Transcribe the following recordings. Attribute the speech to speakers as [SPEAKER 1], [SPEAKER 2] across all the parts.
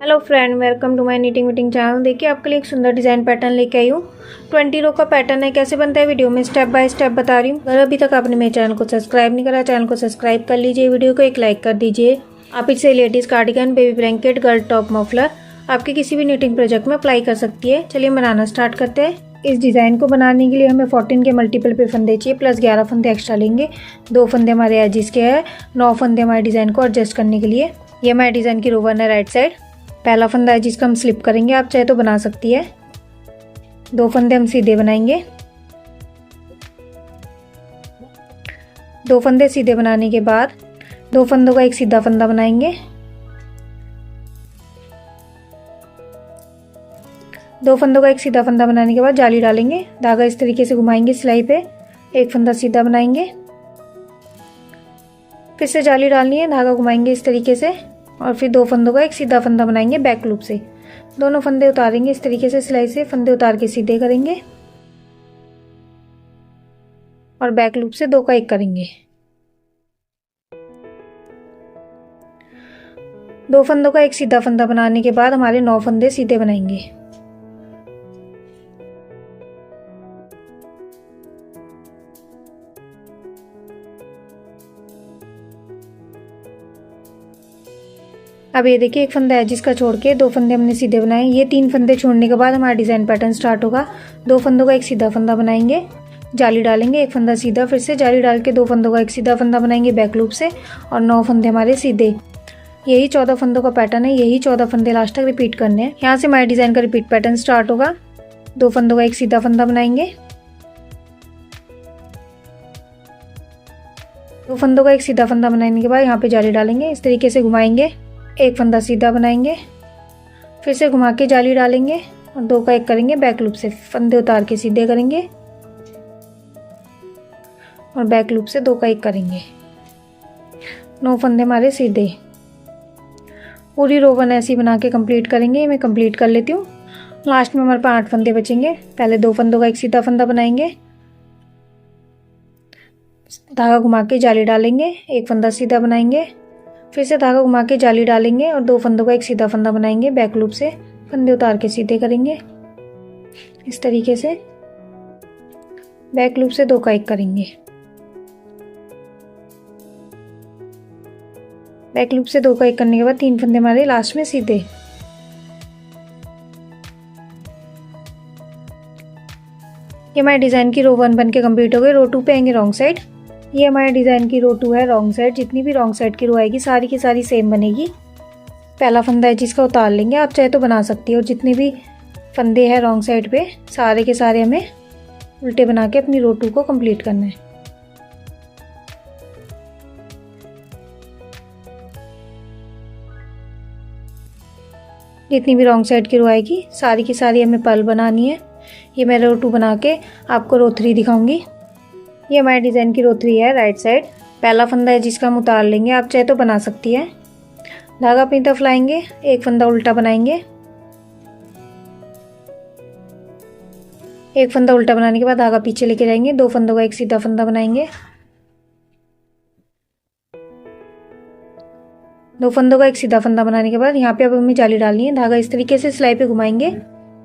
[SPEAKER 1] Hello friend, welcome to my नीटिंग वीटिंग channel. देखिए आपके लिए एक सुंदर डिज़ाइन पैटर्न लेके आई हूँ। 20 रो का पैटर्न है। कैसे बनता है वीडियो में स्टेप बाय स्टेप बता रही हूँ। अगर अभी तक आपने मेरे चैनल को सब्सक्राइब नहीं करा, चैनल को सब्सक्राइब कर लीजिए, वीडियो को एक लाइक कर दीजिए। आप इससे ladies cardigan, baby blanket, girl top, muffler आपके किसी भी नीटिंग प्रोजेक्ट में अप्लाई कर सकती है। चलिए बनाना स्टार्ट करते हैं। इस डिज़ाइन को बनाने के लिए हमें 14 के मल्टीपल पे फंदे चाहिए, प्लस 11 फंदे एक्स्ट्रा लेंगे। 2 फंदे हमारे एजिस के हैं, 9 फंदे हमारे डिज़ाइन को एडजस्ट करने के लिए। ये हमारे डिज़ाइन की रो 1 है राइट साइड। पहला फंदा है जिसका हम स्लिप करेंगे, आप चाहे तो बना सकती है। 2 फंदे हम सीधे बनाएंगे। 2 फंदे सीधे बनाने के बाद 2 फंदों का एक सीधा फंदा बनाएंगे। 2 फंदों का एक सीधा फंदा बनाने के बाद जाली डालेंगे। धागा इस तरीके से घुमाएंगे सिलाई पे, एक फंदा सीधा बनाएंगे, फिर से जाली डालनी है, धागा घुमाएंगे इस तरीके से और फिर 2 फंदों का एक सीधा फंदा बनाएंगे बैक लूप से। दोनों फंदे उतारेंगे इस तरीके से सिलाई से, फंदे उतार के सीधे करेंगे और बैक लूप से 2 का 1 करेंगे। 2 फंदों का एक सीधा फंदा बनाने के बाद हमारे 9 फंदे सीधे बनाएंगे। अब ये देखिए एक फंदा है जिसका छोड़ के 2 फंदे हमने सीधे बनाए। ये 3 फंदे छोड़ने के बाद हमारा डिज़ाइन पैटर्न स्टार्ट होगा। 2 फंदों का एक सीधा फंदा बनाएंगे, जाली डालेंगे, एक फंदा सीधा, फिर से जाली डाल के 2 फंदों का एक सीधा फंदा बनाएंगे बैक लूप से और 9 फंदे हमारे सीधे। यही 14 फंदों का पैटर्न है। यही 14 फंदे लास्ट तक रिपीट करने हैं। यहाँ से हमारे डिज़ाइन का रिपीट पैटर्न स्टार्ट होगा। 2 फंदों का एक सीधा फंदा बनाएंगे, 2 फंदों का एक सीधा फंदा बनाने के बाद यहाँ पे जाली डालेंगे, इस तरीके से घुमाएंगे, एक फंदा सीधा बनाएंगे, फिर से घुमा के जाली डालेंगे और 2 का 1 करेंगे बैक लूप से। फंदे उतार के सीधे करेंगे और बैक लूप से 2 का 1 करेंगे। 9 फंदे हमारे सीधे। पूरी रो 1 ऐसी बना के कंप्लीट करेंगे। मैं कंप्लीट कर लेती हूँ। लास्ट में हमारे पास 8 फंदे बचेंगे। पहले 2 फंदों का एक सीधा फंदा बनाएंगे, धागा घुमा के जाली डालेंगे, एक फंदा सीधा बनाएंगे, फिर से धागा घुमा के जाली डालेंगे और 2 फंदों का एक सीधा फंदा बनाएंगे बैक लूप से। फंदे उतार के सीधे करेंगे इस तरीके से, बैक लूप से 2 का 1 करेंगे। बैक लूप से 2 का 1 करने के बाद 3 फंदे हमारे लास्ट में सीधे। ये हमारे डिज़ाइन की रो 1 बन के कम्प्लीट हो गई। रो 2 पे आएंगे रॉन्ग साइड। ये हमारे डिज़ाइन की रो 2 है रॉन्ग साइड। जितनी भी रॉन्ग साइड की रो आएगी सारी की सारी सेम बनेगी। पहला फंदा है जिसका उतार लेंगे, आप चाहे तो बना सकती है। और जितने भी फंदे हैं रॉन्ग साइड पे सारे के सारे हमें उल्टे बना के अपनी रो 2 को कंप्लीट करना है। जितनी भी रॉन्ग साइड की रो आएगी सारी की सारी हमें पर्ल बनानी है। ये मैं रो 2 बना के आपको रो 3 दिखाऊंगी। ये हमारे डिज़ाइन की रो 3 है राइट साइड। पहला फंदा है जिसका हम उतार लेंगे, आप चाहे तो बना सकती है। धागा अपनी तरफ लाएंगे, एक फंदा उल्टा बनाएंगे, एक फंदा उल्टा बनाने के बाद धागा पीछे लेके जाएंगे, 2 फंदों का एक सीधा फंदा बनाएंगे, 2 फंदों का एक सीधा फंदा बनाने के बाद यहाँ पे अब हमें जाली डालनी है। धागा इस तरीके से सिलाई पे घुमाएंगे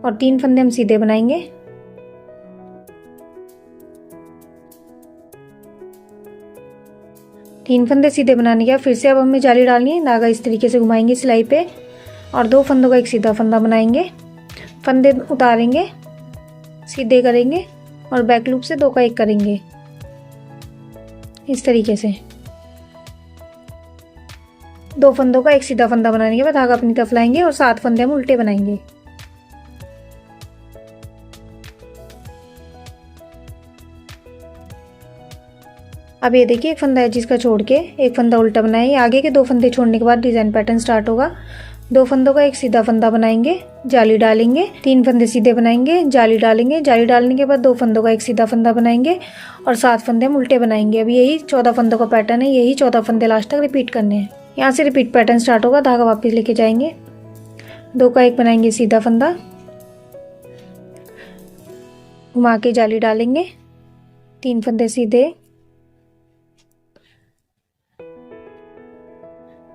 [SPEAKER 1] और 3 फंदे हम सीधे बनाएंगे। तीन फंदे सीधे बनाने के बाद फिर से अब हमें जाली डालनी है। धागा इस तरीके से घुमाएंगे सिलाई पे और 2 फंदों का एक सीधा फंदा बनाएंगे, फंदे उतारेंगे, सीधे करेंगे और बैक लूप से 2 का 1 करेंगे इस तरीके से। 2 फंदों का एक सीधा फंदा बनाने के बाद धागा अपनी तरफ लाएंगे और 7 फंदे हम उल्टे बनाएंगे। अब ये देखिए एक फंदा है जिसका छोड़ के एक फंदा उल्टा बनाए। आगे के 2 फंदे छोड़ने के बाद डिज़ाइन पैटर्न स्टार्ट होगा। 2 फंदों का एक सीधा फंदा बनाएंगे, जाली डालेंगे, 3 फंदे सीधे बनाएंगे, जाली डालेंगे, जाली डालने के बाद 2 फंदों का एक सीधा फंदा बनाएंगे और 7 फंदे हम उल्टे बनाएंगे। अब यही 14 फंदों का पैटर्न है। यही 14 फंदे लास्ट तक रिपीट करने हैं। यहाँ से रिपीट पैटर्न स्टार्ट होगा। धागा वापस लेके जाएंगे, 2 का 1 बनाएंगे सीधा फंदा, घुमा के जाली डालेंगे, 3 फंदे सीधे,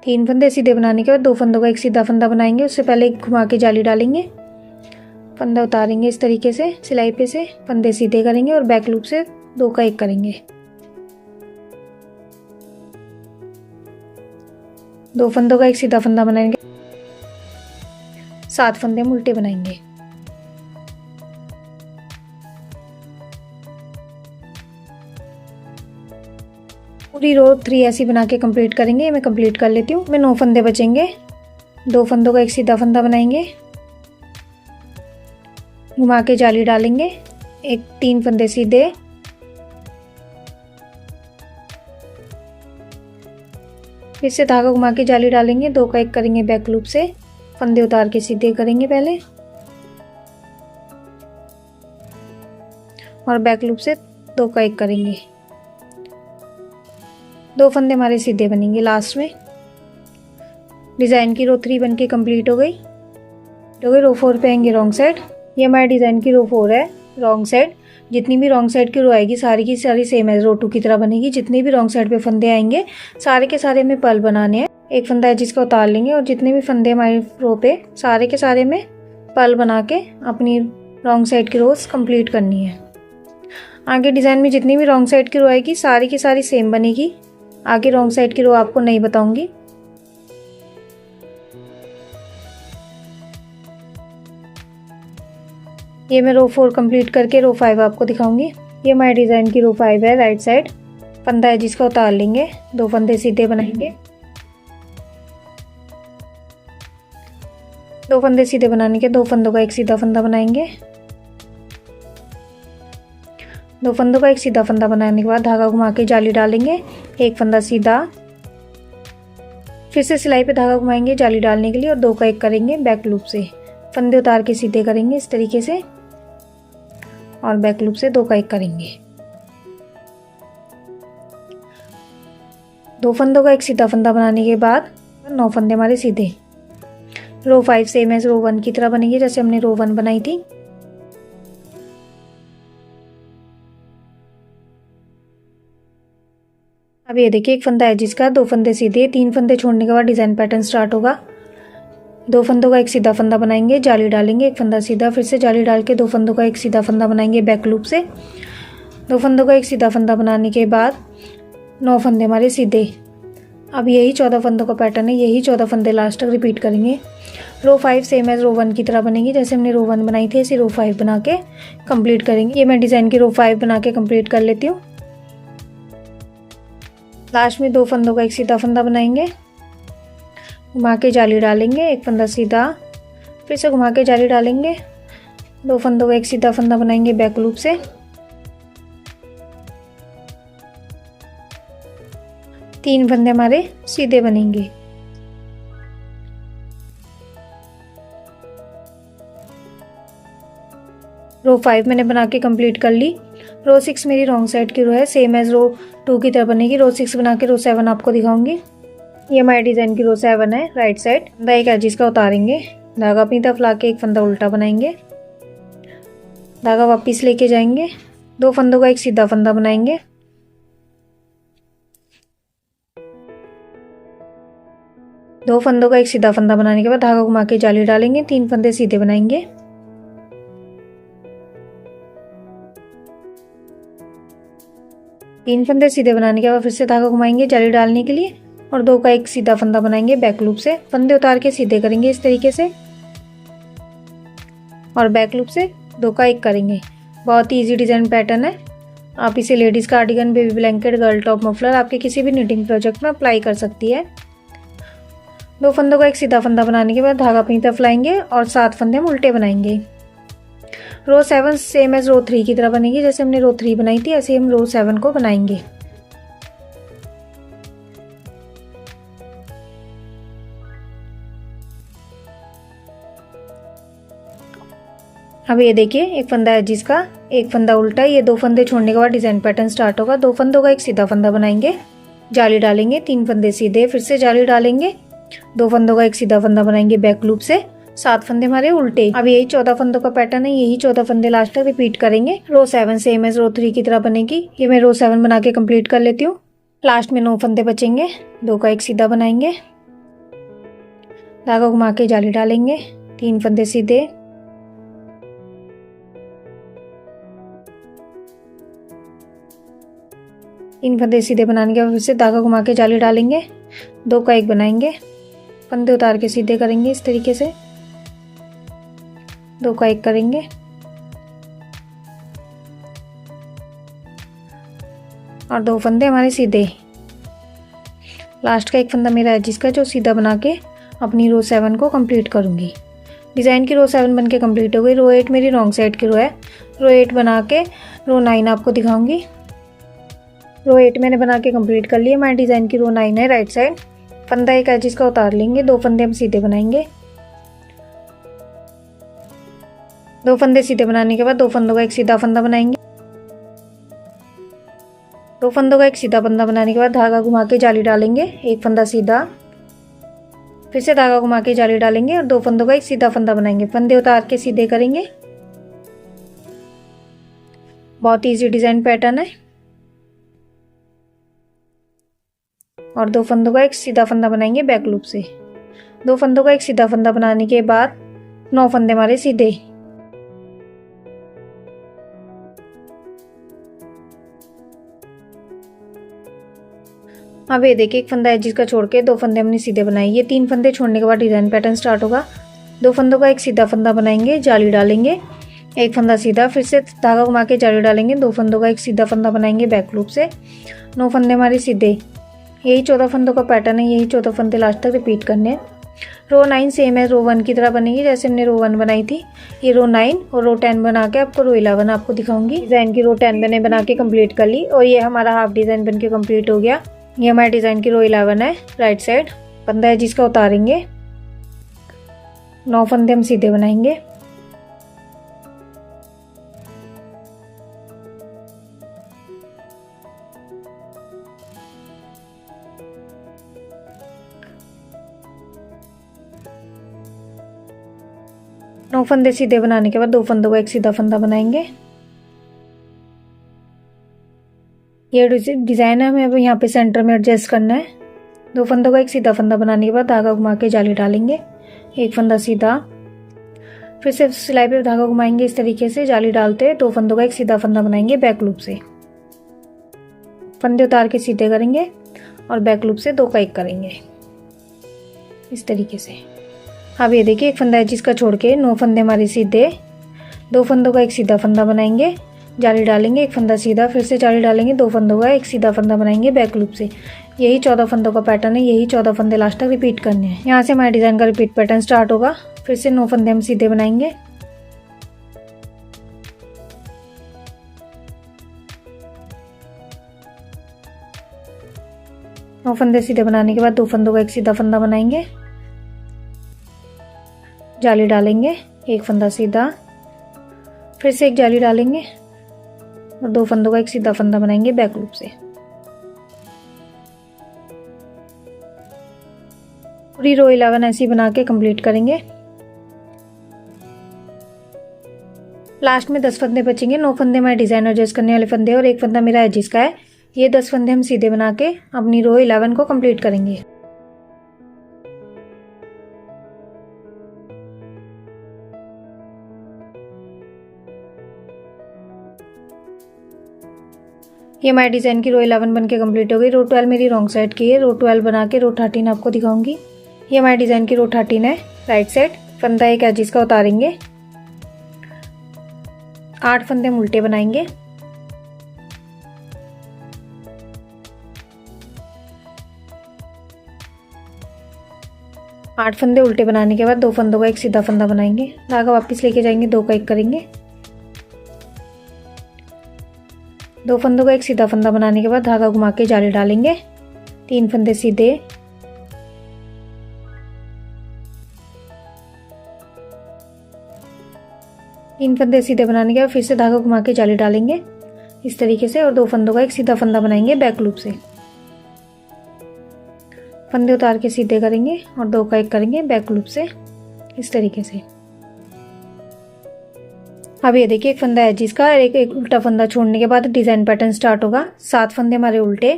[SPEAKER 1] 3 फंदे सीधे बनाने के बाद 2 फंदों का एक सीधा फंदा बनाएंगे। उससे पहले एक घुमा के जाली डालेंगे, फंदा उतारेंगे इस तरीके से सिलाई पे से, फंदे सीधे करेंगे और बैक लूप से 2 का 1 करेंगे। 2 फंदों का एक सीधा फंदा बनाएंगे, 7 फंदे हम उल्टे बनाएंगे। पूरी रो 3 ऐसी बना के कंप्लीट करेंगे। मैं कंप्लीट कर लेती हूँ। मैं 9 फंदे बचेंगे। 2 फंदों का एक सीधा फंदा बनाएंगे, घुमा के जाली डालेंगे, 3 फंदे सीधे, फिर से धागा घुमा के जाली डालेंगे, 2 का 1 करेंगे बैक लूप से, फंदे उतार के सीधे करेंगे पहले और बैक लूप से 2 का 1 करेंगे। 2 फंदे हमारे सीधे बनेंगे। लास्ट में डिज़ाइन की रो 3 बन के कम्प्लीट हो गई। रो 4 पे आएंगे रॉन्ग साइड। ये हमारे डिज़ाइन की रो 4 है रॉन्ग साइड। जितनी भी रॉन्ग साइड की रो आएगी सारी की सारी सेम है, रो 2 की तरह बनेगी। जितने भी रॉन्ग साइड पे फंदे आएंगे सारे के सारे में पर्ल बनाने हैं। एक फंदा है जिसका उतार लेंगे और जितने भी फंदे हमारे रो पे सारे के सारे में पर्ल बना के अपनी रॉन्ग साइड की रोज कंप्लीट करनी है। आगे डिज़ाइन में जितनी भी रॉन्ग साइड की रो आएगी सारी की सारी सेम बनेगी। आगे रॉन्ग साइड की रो आपको नहीं बताऊंगी। ये मैं रो 4 कंप्लीट करके रो 5 आपको दिखाऊंगी। ये हमारे डिज़ाइन की रो 5 है राइट साइड। फंदा है जिसका उतार लेंगे, 2 फंदे सीधे बनाएंगे। 2 फंदे सीधे बनाने के 2 फंदों का एक सीधा फंदा बनाएंगे। 2 फंदों का एक सीधा फंदा बनाने के बाद धागा घुमा के जाली डालेंगे, 1 फंदा सीधा, फिर से सिलाई पे धागा घुमाएंगे जाली डालने के लिए और 2 का 1 करेंगे बैक लूप से। फंदे उतार के सीधे करेंगे इस तरीके से और बैक लूप से 2 का 1 करेंगे। 2 फंदों का एक सीधा फंदा बनाने के बाद 9 फंदे हमारे सीधे। रो 5 सेम एज रो 1 की तरह बनेगी जैसे हमने रो 1 बनाई थी। अब ये देखिए एक फंदा है जिसका 2 फंदे सीधे, 3 फंदे छोड़ने के बाद डिज़ाइन पैटर्न स्टार्ट होगा। 2 फंदों का एक सीधा फंदा बनाएंगे, जाली डालेंगे, 1 फंदा सीधा, फिर से जाली डाल के 2 फंदों का एक सीधा फंदा बनाएंगे बैक लूप से। 2 फंदों का एक सीधा फंदा बनाने के बाद 9 फंदे हमारे सीधे। अब यही 14 फंदों का पैटर्न है, यही 14 फंदे लास्ट तक रिपीट करेंगे। रो 5 सेम एज रो 1 की तरह बनेगी जैसे हमने रो 1 बनाई थी, ऐसे रो 5 बना के कंप्लीट करेंगे। ये मैं डिज़ाइन की रो 5 बना के कंप्लीट कर लेती हूँ। लास्ट में 2 फंदों का एक सीधा फंदा बनाएंगे, घुमा के जाली डालेंगे, 1 फंदा सीधा, फिर से घुमा के जाली डालेंगे, 2 फंदों का एक सीधा फंदा बनाएंगे बैक लूप से। तीन फंदे हमारे सीधे बनेंगे। रो 5 मैंने बना के कंप्लीट कर ली। रो 6 मेरी रॉन्ग साइड की रो है, सेम एज रो 2 की तरह बनेगी। रो 6 बना के रो 7 आपको दिखाऊंगी। ये हमारे डिज़ाइन की रो 7 है राइट साइड। फंदा एक एजिस का उतारेंगे, धागा अपनी तरफ ला के 1 फंदा उल्टा बनाएंगे, धागा वापस लेके जाएंगे, 2 फंदों का एक सीधा फंदा बनाएंगे, दो फंदों का एक सीधा फंदा बनाने के बाद धागा घुमा के जाली डालेंगे, 3 फंदे सीधे बनाएंगे, तीन फंदे सीधे बनाने के बाद फिर से धागा घुमाएंगे जाली डालने के लिए और 2 का एक सीधा फंदा बनाएंगे बैक लूप से। फंदे उतार के सीधे करेंगे इस तरीके से और बैक लूप से 2 का 1 करेंगे। बहुत ही इजी डिजाइन पैटर्न है। आप इसे ladies cardigan, baby blanket, girl top, muffler आपके किसी भी निटिंग प्रोजेक्ट में अप्लाई कर सकती है। 2 फंदों का एक सीधा फंदा बनाने के बाद धागा अपनी तरफ लाएंगे और 7 फंदे हम उल्टे बनाएंगे। रो 7 सेम एज रो 3 की तरह बनेगी, जैसे हमने रो 3 बनाई थी ऐसे हम रो 7 को बनाएंगे। अब ये देखिए एक फंदा है जिसका एक फंदा उल्टा, ये 2 फंदे छोड़ने के बाद डिजाइन पैटर्न स्टार्ट होगा। 2 फंदों का एक सीधा फंदा बनाएंगे, जाली डालेंगे, 3 फंदे सीधे, फिर से जाली डालेंगे, 2 फंदों का एक सीधा फंदा बनाएंगे बैक लूप से, 7 फंदे हमारे उल्टे। अब यही 14 फंदों का पैटर्न है, यही 14 फंदे लास्ट तक रिपीट करेंगे। रो 7 सेम एज रो 3 की तरह बनेगी। ये मैं रो 7 बना के कंप्लीट कर लेती हूँ। लास्ट में 9 फंदे बचेंगे, 2 का एक सीधा बनाएंगे, धागा घुमा के जाली डालेंगे, 3 फंदे सीधे, इन फंदे सीधे बनाने के बाद फिर से धागा घुमा के जाली डालेंगे, 2 का 1 बनाएंगे, फंदे उतार के सीधे करेंगे इस तरीके से, 2 का 1 करेंगे और 2 फंदे हमारे सीधे। लास्ट का 1 फंदा मेरा है जिसका जो सीधा बना के अपनी रो 7 को कंप्लीट करूँगी। डिज़ाइन की रो 7 बन के कम्प्लीट हो गई। रो 8 मेरी रॉन्ग साइड की रो है। रो 8 बना के रो 9 आपको दिखाऊंगी। रो 8 मैंने बना के कंप्लीट कर लिया। हमारे डिज़ाइन की रो 9 है राइट साइड। फंदा एक है जिसका उतार लेंगे, 2 फंदे हम सीधे बनाएंगे। 2 फंदे सीधे बनाने के बाद 2 फंदों का एक सीधा फंदा बनाएंगे। 2 फंदों का एक सीधा फंदा बनाने के बाद धागा घुमा के जाली डालेंगे, 1 फंदा सीधा, फिर से धागा घुमा के जाली डालेंगे और 2 फंदों का एक सीधा फंदा बनाएंगे। फंदे उतार के सीधे करेंगे। बहुत इजी डिजाइन पैटर्न है। और 2 फंदों का एक सीधा फंदा बनाएंगे बैक लूप से। 2 फंदों का एक सीधा फंदा बनाने के बाद 9 फंदे हमारे सीधे। अब ये देखिए, एक फंदा है जिसका छोड़ के 2 फंदे हमने सीधे बनाए। ये 3 फंदे छोड़ने के बाद डिजाइन पैटर्न स्टार्ट होगा। 2 फंदों का एक सीधा फंदा बनाएंगे, जाली डालेंगे, 1 फंदा सीधा, फिर से धागा घुमा के जाली डालेंगे, 2 फंदों का एक सीधा फंदा बनाएंगे बैक लूप से। 9 फंदे हमारे सीधे। यही 14 फंदों का पैटर्न है। यही 14 फंदे लास्ट तक रिपीट करने हैं। रो 9 सेम है, रो 1 की तरह बनेगी जैसे हमने रो 1 बनाई थी। ये रो 9 और रो 10 बना के आपको रो 11 आपको दिखाऊंगी। डिजाइन की रो 10 मैंने बना के कंप्लीट कर ली और ये हमारा हाफ डिजाइन बन के कंप्लीट हो गया। ये हमारे डिजाइन की रो 11 है राइट साइड। फंदा है जिसका उतारेंगे, 9 फंदे हम सीधे बनाएंगे। नौ फंदे सीधे बनाने के बाद 2 फंदों का एक सीधा फंदा बनाएंगे। ये डिजाइन है, हमें अब यहाँ पे सेंटर में एडजस्ट करना है। 2 फंदों का एक सीधा फंदा बनाने के बाद धागा घुमा के जाली डालेंगे, 1 फंदा सीधा, फिर से सिलाई पे धागा घुमाएंगे इस तरीके से, जाली डालते 2 फंदों का एक सीधा फंदा बनाएंगे बैक लूप से। फंदे उतार के सीधे करेंगे और बैक लूप से 2 का 1 करेंगे इस तरीके से। अब ये देखिए, एक फंदा है जिसका छोड़ के 9 फंदे हमारे सीधे। 2 फंदों का एक सीधा फंदा बनाएंगे, जाली डालेंगे, 1 फंदा सीधा, फिर से जाली डालेंगे, 2 फंदों का एक सीधा फंदा बनाएंगे बैक लूप से। यही 14 फंदों का पैटर्न है। यही 14 फंदे लास्ट तक रिपीट करने हैं। यहाँ से हमारे डिजाइन का रिपीट पैटर्न स्टार्ट होगा। फिर से 9 फंदे हम सीधे बनाएंगे। नौ फंदे सीधे बनाने के बाद 2 फंदों का एक सीधा फंदा बनाएंगे, जाली डालेंगे, 1 फंदा सीधा, फिर से एक जाली डालेंगे और 2 फंदों का एक सीधा फंदा बनाएंगे बैक लूप से। पूरी रो 11 ऐसी बना के कंप्लीट करेंगे। लास्ट में 10 फंदे बचेंगे। 9 फंदे हमारे डिजाइन एडजस्ट करने वाले फंदे और 1 फंदा मेरा एजिस का है। ये 10 फंदे हम सीधे बना के अपनी रो 11 को कंप्लीट करेंगे। ये हमारे डिजाइन की रो 11 बन के कम्प्लीट हो गई। रो 12 मेरी रॉन्ग साइड की है। रो 12 बना के रो 13 आपको दिखाऊंगी। ये हमारे डिजाइन की रो 13 है राइट साइड। फंदा एक है जिसका उतारेंगे, 8 फंदे हम उल्टे बनाएंगे। आठ फंदे उल्टे बनाने के बाद 2 फंदों का एक सीधा फंदा बनाएंगे, धागा वापस लेके जाएंगे, 2 का 1 करेंगे। 2 फंदों का एक सीधा फंदा बनाने के बाद धागा घुमा के जाली डालेंगे, 3 फंदे सीधे, तीन फंदे सीधे बनाने के बाद फिर से धागा घुमा के जाली डालेंगे इस तरीके से और 2 फंदों का एक सीधा फंदा बनाएंगे बैक लूप से। फंदे उतार के सीधे करेंगे और 2 का 1 करेंगे बैक लूप से इस तरीके से। अब ये देखिए, एक फंदा है जिसका एक उल्टा फंदा छोड़ने के बाद डिजाइन पैटर्न स्टार्ट होगा। 7 फंदे हमारे उल्टे,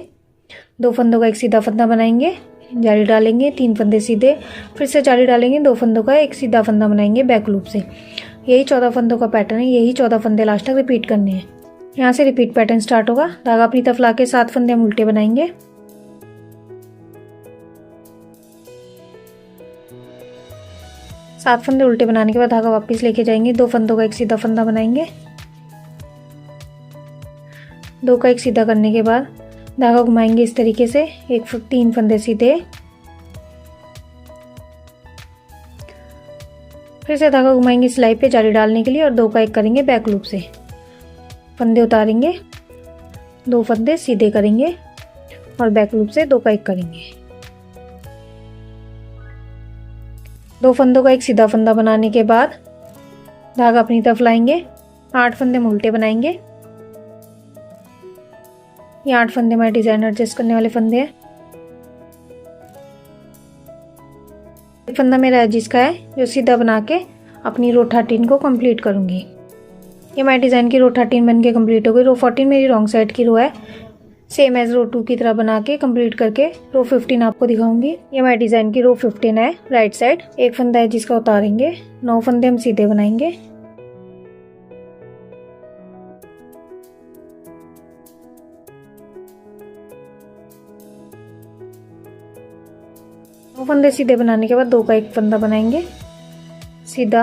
[SPEAKER 1] 2 फंदों का एक सीधा फंदा बनाएंगे, जाली डालेंगे, 3 फंदे सीधे, फिर से जाली डालेंगे, 2 फंदों का एक सीधा फंदा बनाएंगे बैक लूप से। यही 14 फंदों का पैटर्न है, यही 14 फंदे लास्ट तक रिपीट करने हैं। यहाँ से रिपीट पैटर्न स्टार्ट होगा। धागा अपनी तरफ लाके 7 फंदे हम उल्टे बनाएंगे, 7 फंदे उल्टे बनाने के बाद धागा वापस लेके जाएंगे, 2 फंदों का एक सीधा फंदा बनाएंगे। 2 का एक सीधा करने के बाद धागा घुमाएंगे इस तरीके से, 3 फंदे सीधे, फिर से धागा घुमाएंगे सिलाई पे जाली डालने के लिए और 2 का एक करेंगे बैक लूप से। फंदे उतारेंगे, 2 फंदे सीधे करेंगे और बैक लूप से 2 का एक करेंगे। 2 फंदों का एक सीधा फंदा बनाने के बाद धागा अपनी तरफ लाएंगे, 8 फंदे हम उल्टे बनाएंगे। ये 8 फंदे हमारे डिजाइन एडजस्ट करने वाले फंदे हैं। एक फंदा मेरा एजिस का है जो सीधा बना के अपनी रो 13 को कंप्लीट करूंगी। ये हमारे डिजाइन की रो 13 बन के कंप्लीट हो गई। रो 14 मेरी रॉन्ग साइड की रो है, सेम एज रो 2 की तरह बना के कंप्लीट करके रो 15 आपको दिखाऊंगी। ये हमारे डिजाइन की रो 15 है राइट साइड। एक फंदा है जिसका उतारेंगे, 9 फंदे हम सीधे बनाएंगे। फंदे सीधे बनाने के बाद 2 का एक फंदा बनाएंगे सीधा,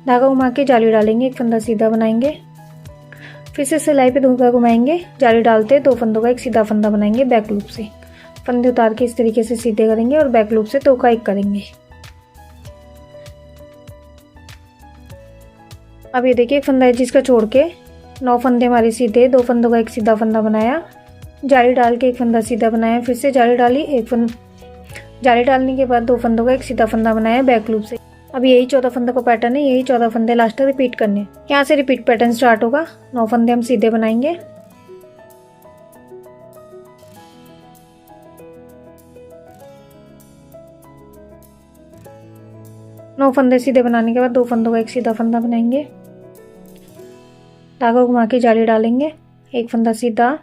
[SPEAKER 1] धागा घुमा के जाली डालेंगे, एक फंदा सीधा बनाएंगे, फिर से सिलाई पे धागा घुमाएंगे, जाली डालते 2 फंदों का एक सीधा फंदा बनाएंगे बैक लूप से। फंदे उतार के इस तरीके से सीधे करेंगे और बैक लूप से 2 का एक करेंगे। अब ये देखिए एक फंदा है जिसका छोड़ के 9 फंदे हमारे सीधे, 2 फंदों का एक सीधा फंदा बनाया, जाली डाल के एक फंदा सीधा बनाया, फिर से जाली डाली, जाली डालने के बाद 2 फंदों का एक सीधा फंदा बनाया बैक लूप से। अब यही 14 फंदों का पैटर्न है, यही 14 फंदे लास्ट तक रिपीट करने। यहाँ से रिपीट पैटर्न स्टार्ट होगा। 9 फंदे हम सीधे बनाएंगे, नौ फंदे सीधे बनाने के बाद 2 फंदों का एक सीधा फंदा बनाएंगे, धागा घुमा के जाली डालेंगे, एक फंदा सीधा,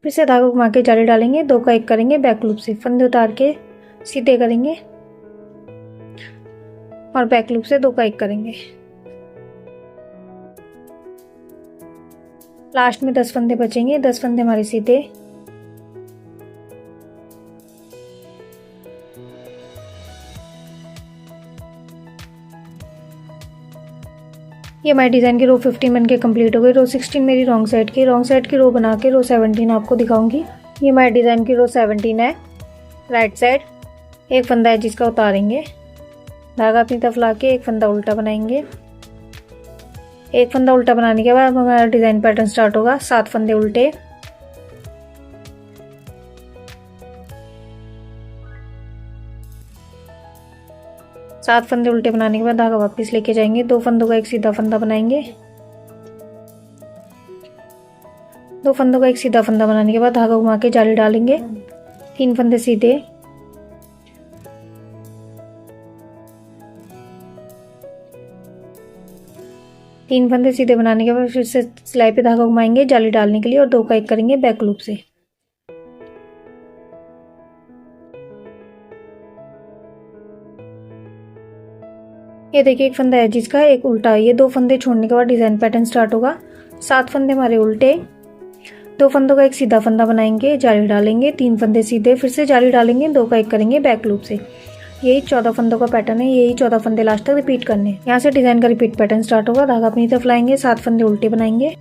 [SPEAKER 1] फिर से धागा घुमा के जाली डालेंगे, 2 का एक करेंगे बैक लूप से। फंदे उतार के सीधे करेंगे और बैक लूप से 2 का एक करेंगे। लास्ट में 10 फंदे बचेंगे, 10 फंदे हमारे सीधे, ये हमारे डिजाइन की रो 15 बन के कम्प्लीट हो गई। रो 16 मेरी रॉन्ग साइड की रो बना के रो 17 आपको दिखाऊंगी। ये हमारे डिजाइन की रो 17 है राइट साइड। एक फंदा है जिसका उतारेंगे, धागा अपनी तरफ लाके एक फंदा उल्टा बनाएंगे। एक फंदा उल्टा बनाने के बाद हमारा डिजाइन पैटर्न स्टार्ट होगा। 7 फंदे उल्टे, सात फंदे उल्टे बनाने के बाद धागा वापस लेके जाएंगे, 2 फंदों का एक सीधा फंदा बनाएंगे। 2 फंदों का एक सीधा फंदा बनाने के बाद धागा घुमा के जाली डालेंगे, 3 फंदे सीधे, तीन फंदे सीधे बनाने के बाद फिर से सिलाई पे धागा घुमाएंगे जाली डालने के लिए और 2 का एक करेंगे बैक लूप से। ये देखिए एक फंदा है जिसका एक उल्टा, ये 2 फंदे छोड़ने के बाद डिजाइन पैटर्न स्टार्ट होगा। 7 फंदे हमारे उल्टे, 2 फंदों का एक सीधा फंदा बनाएंगे, जाली डालेंगे, 3 फंदे सीधे, फिर से जाली डालेंगे, 2 का एक करेंगे बैक लूप से। यही 14 फंदों का पैटर्न है, यही 14 फंदे लास्ट तक रिपीट करने हैं। यहाँ से डिजाइन का रिपीट पैटर्न स्टार्ट होगा। धागा अपनी तरफ लाएंगे, 7 फंदे उल्टे बनाएंगे।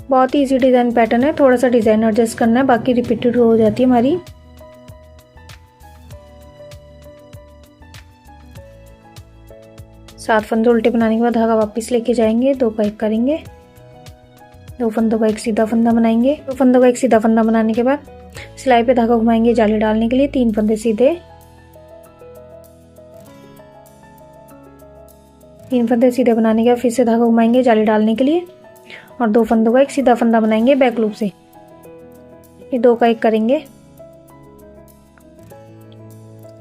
[SPEAKER 1] बहुत ही इजी डिजाइन पैटर्न है, थोड़ा सा डिजाइन एडजस्ट करना है, बाकी रिपीटेड हो जाती है हमारी। सात फंदे उल्टे बनाने के बाद धागा वापस लेके जाएंगे, 2 का एक करेंगे, 2 फंदों का एक सीधा फंदा बनाएंगे। 2 फंदों का एक सीधा फंदा बनाने के बाद सिलाई पे धागा घुमाएंगे जाली डालने के लिए, 3 फंदे सीधे, 3 फंदे सीधे बनाने के बाद फिर से धागा घुमाएंगे जाली डालने के लिए और 2 फंदों का एक सीधा फंदा बनाएंगे बैक लूप से। ये 2 का एक करेंगे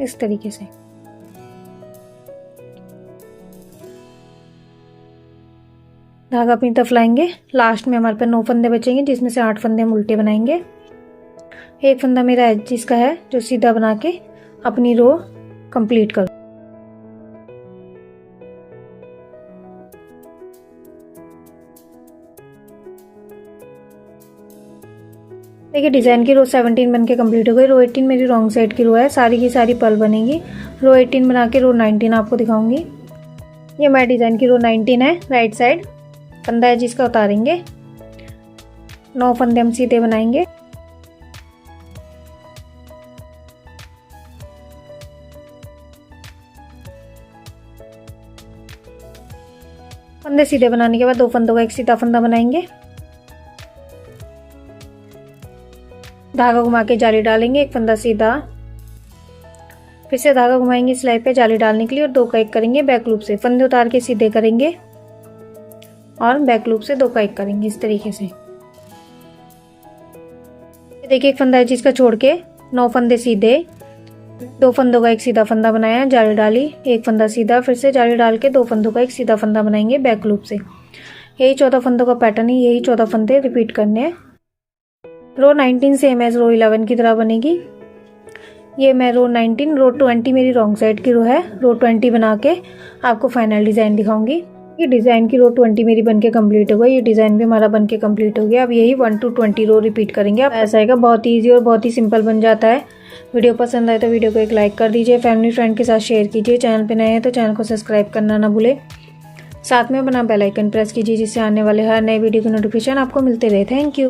[SPEAKER 1] इस तरीके से। धागा अपनी तरफ लाएंगे, लास्ट में हमारे पास 9 फंदे बचेंगे जिसमें से 8 फंदे हम उल्टे बनाएंगे। एक फंदा मेरा एजिस का है जो सीधा बना के अपनी रो कंप्लीट करूँ। देखिए डिज़ाइन की रो 17 बन के कम्प्लीट हो गई। रो 18 मेरी रॉन्ग साइड की रो है, सारी की सारी पर्ल बनेगी। रो 18 बना के रो 19 आपको दिखाऊंगी। ये मेरे डिज़ाइन की रो 19 है। राइट साइड फंदा है जिसका उतारेंगे, 9 फंदे हम सीधे बनाएंगे। फंदे सीधे बनाने के बाद 2 फंदों का एक सीधा फंदा बनाएंगे, धागा घुमा के जाली डालेंगे, एक फंदा सीधा, फिर से धागा घुमाएंगे सिलाई पे जाली डालने के लिए और 2 का 1 करेंगे बैक लूप से। फंदे उतार के सीधे करेंगे और बैक लूप से 2 का 1 करेंगे इस तरीके से। देखिए एक फंदा है जिसका छोड़ के 9 फंदे सीधे, 2 फंदों का एक सीधा फंदा बनाया, जाली डाली, एक फंदा सीधा, फिर से जाली डाल के 2 फंदों का एक सीधा फंदा बनाएंगे बैक लूप से। यही 14 फंदों का पैटर्न है, यही 14 फंदे रिपीट करने हैं। रो 19 सेम एज रो 11 की तरह बनेगी। ये मैं रो 19, रो 20 मेरी रॉन्ग साइड की रो है। रो 20 बना के आपको फाइनल डिज़ाइन दिखाऊंगी। ये डिज़ाइन की रो 20 मेरी बनके कंप्लीट हो गई। ये डिज़ाइन भी हमारा बनके कंप्लीट हो गया। अब यही 1 to 20 रो रिपीट करेंगे। अब ऐसा आएगा, बहुत ही ईजी और बहुत ही सिंपल बन जाता है। वीडियो पसंद आए तो वीडियो को एक लाइक कर दीजिए, फैमिली फ्रेंड के साथ शेयर कीजिए। चैनल पे नए हैं तो चैनल को सब्सक्राइब करना ना भूलें, साथ में बना बेल आइकन प्रेस कीजिए जिससे आने वाले हर नए वीडियो की नोटिफिकेशन आपको मिलते रहे। Thank you.